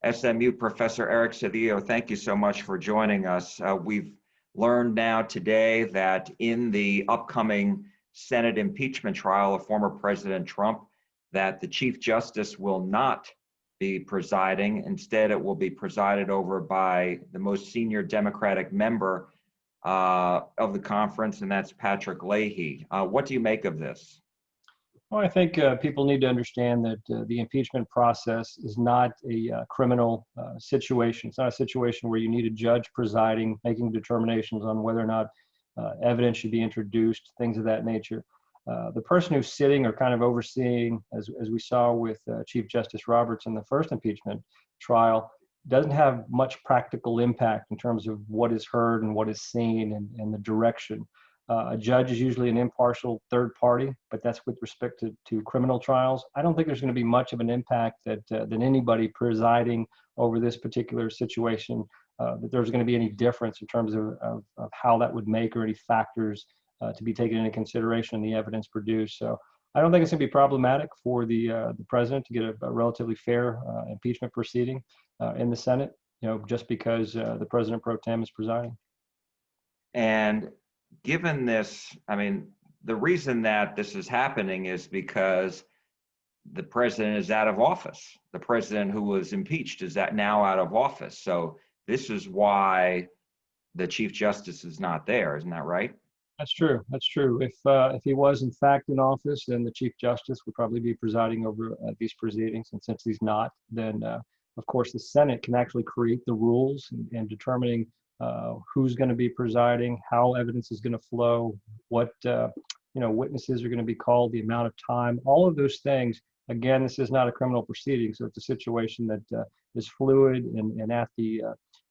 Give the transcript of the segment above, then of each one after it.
SMU Professor Eric Cedillo, thank you so much for joining us. We've learned now today that in the upcoming Senate impeachment trial of former President Trump, that the Chief Justice will not be presiding. Instead, it will be presided over by the most senior Democratic member of the conference, and that's Patrick Leahy. What do you make of this? Well, I think people need to understand that the impeachment process is not a criminal situation. It's not a situation where you need a judge presiding, making determinations on whether or not evidence should be introduced, things of that nature. The person who's sitting or kind of overseeing, as we saw with Chief Justice Roberts in the first impeachment trial, doesn't have much practical impact in terms of what is heard and what is seen and the direction. A judge is usually an impartial third party, but that's with respect to criminal trials. I don't think there's going to be much of an impact than anybody presiding over this particular situation, that there's going to be any difference in terms of how that would make or any factors to be taken into consideration in the evidence produced. So I don't think it's going to be problematic for the president to get a relatively fair impeachment proceeding in the Senate, just because the president pro tem is presiding. And given this, I mean, the reason that this is happening is because the president is out of office. The president who was impeached is now out of office. So this is why the Chief Justice is not there. Isn't that right? That's true. That's true. If he was in fact in office, then the Chief Justice would probably be presiding over these proceedings. And since he's not, then of course the Senate can actually create the rules and determining who's going to be presiding, how evidence is going to flow, what witnesses are going to be called, the amount of time, all of those things. Again, this is not a criminal proceeding, so it's a situation that is fluid and at the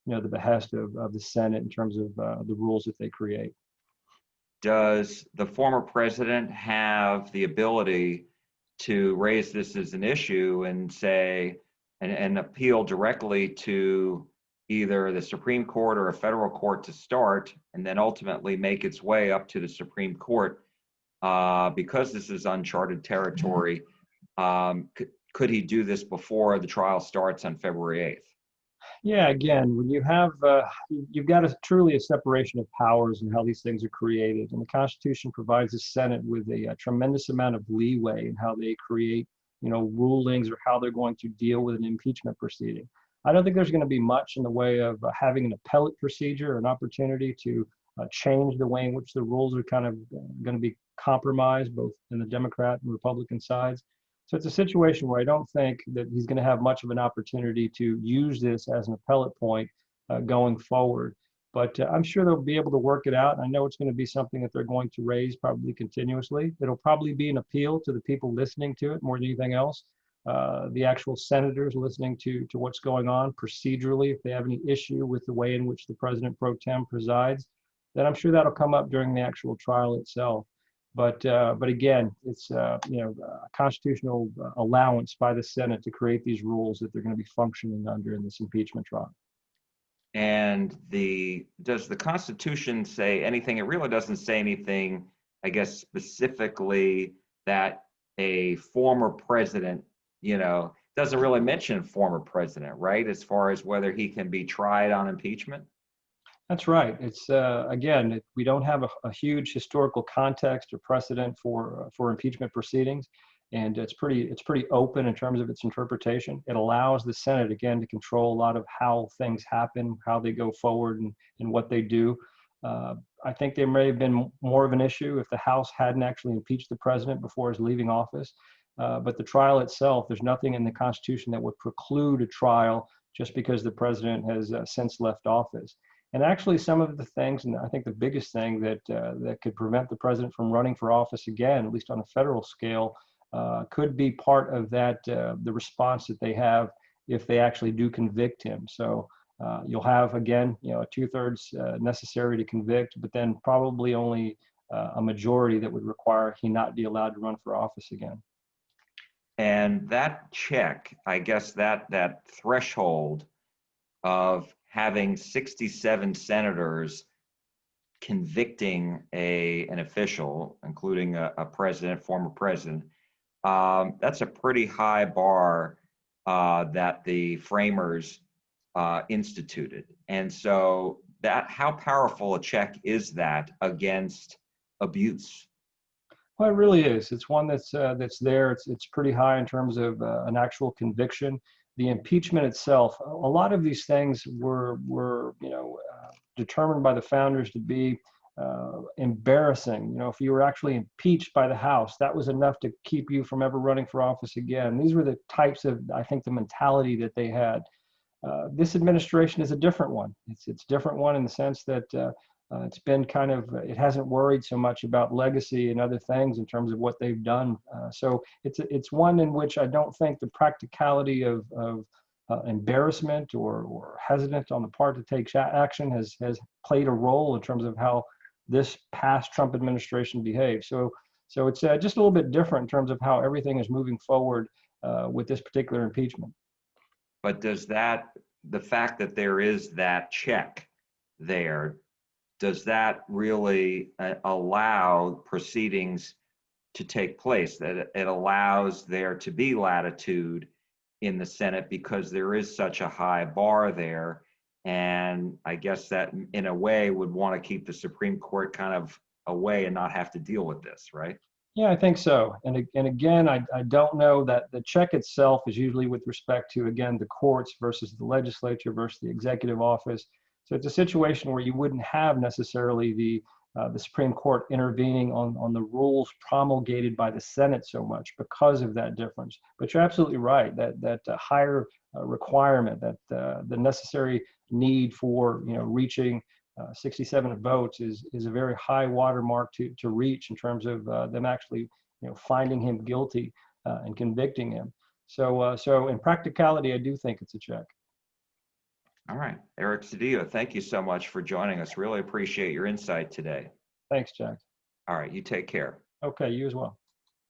the behest of the Senate in terms of the rules that they create. Does the former president have the ability to raise this as an issue and say and appeal directly to either the Supreme Court or a federal court to start, and then ultimately make its way up to the Supreme Court? Because this is uncharted territory, could he do this before the trial starts on February 8th? Yeah, again, when you have, you've got truly a separation of powers and how these things are created. And the Constitution provides the Senate with a tremendous amount of leeway in how they create, rulings or how they're going to deal with an impeachment proceeding. I don't think there's going to be much in the way of having an appellate procedure, an opportunity to change the way in which the rules are kind of going to be compromised, both in the Democrat and Republican sides. So it's a situation where I don't think that he's going to have much of an opportunity to use this as an appellate point going forward. But I'm sure they'll be able to work it out. I know it's going to be something that they're going to raise probably continuously. It'll probably be an appeal to the people listening to it more than anything else. The actual senators listening to what's going on procedurally, if they have any issue with the way in which the president pro tem presides, then I'm sure that'll come up during the actual trial itself. But again, it's a constitutional allowance by the Senate to create these rules that they're going to be functioning under in this impeachment trial. And does the Constitution say anything? It really doesn't say anything, I guess, specifically that a former president, doesn't really mention former president, right? As far as whether he can be tried on impeachment. That's right. It's again, we don't have a huge historical context or precedent for impeachment proceedings, and it's pretty open in terms of its interpretation. It allows the Senate again to control a lot of how things happen, how they go forward, and what they do. I think there may have been more of an issue if the House hadn't actually impeached the president before his leaving office. But the trial itself, there's nothing in the Constitution that would preclude a trial just because the president has since left office. And actually, some of the things, and I think the biggest thing that could prevent the president from running for office again, at least on a federal scale, could be part of that the response that they have if they actually do convict him. So you'll have again, a 2/3 necessary to convict, but then probably only a majority that would require he not be allowed to run for office again. And that check, I guess that threshold of having 67 senators convicting an official, including a president, former president, that's a pretty high bar that the framers instituted. And so that, how powerful a check is that against abuse? Well, it really is. It's one that's there. It's pretty high in terms of an actual conviction. The impeachment itself, a lot of these things were determined by the founders to be embarrassing. If you were actually impeached by the House, that was enough to keep you from ever running for office again. These were the types of, I think, the mentality that they had. This administration is a different one. It's different one in the sense that it's been kind of, it hasn't worried so much about legacy and other things in terms of what they've done. So it's one in which I don't think the practicality of embarrassment or hesitant on the part to take action has played a role in terms of how this past Trump administration behaved. So it's just a little bit different in terms of how everything is moving forward with this particular impeachment. But does that, the fact that there is that check there, does that really allow proceedings to take place? That it allows there to be latitude in the Senate because there is such a high bar there. And I guess that in a way would want to keep the Supreme Court kind of away and not have to deal with this, right? Yeah, I think so. And again, I don't know that the check itself is usually with respect to, again, the courts versus the legislature versus the executive office. So it's a situation where you wouldn't have necessarily the Supreme Court intervening on the rules promulgated by the Senate so much because of that difference. But you're absolutely right that higher requirement, that the necessary need for reaching 67 votes is a very high watermark to reach in terms of them actually finding him guilty and convicting him. So in practicality, I do think it's a check. All right, Eric Cedillo, thank you so much for joining us. Really appreciate your insight today. Thanks, Jack. All right, you take care. Okay, you as well.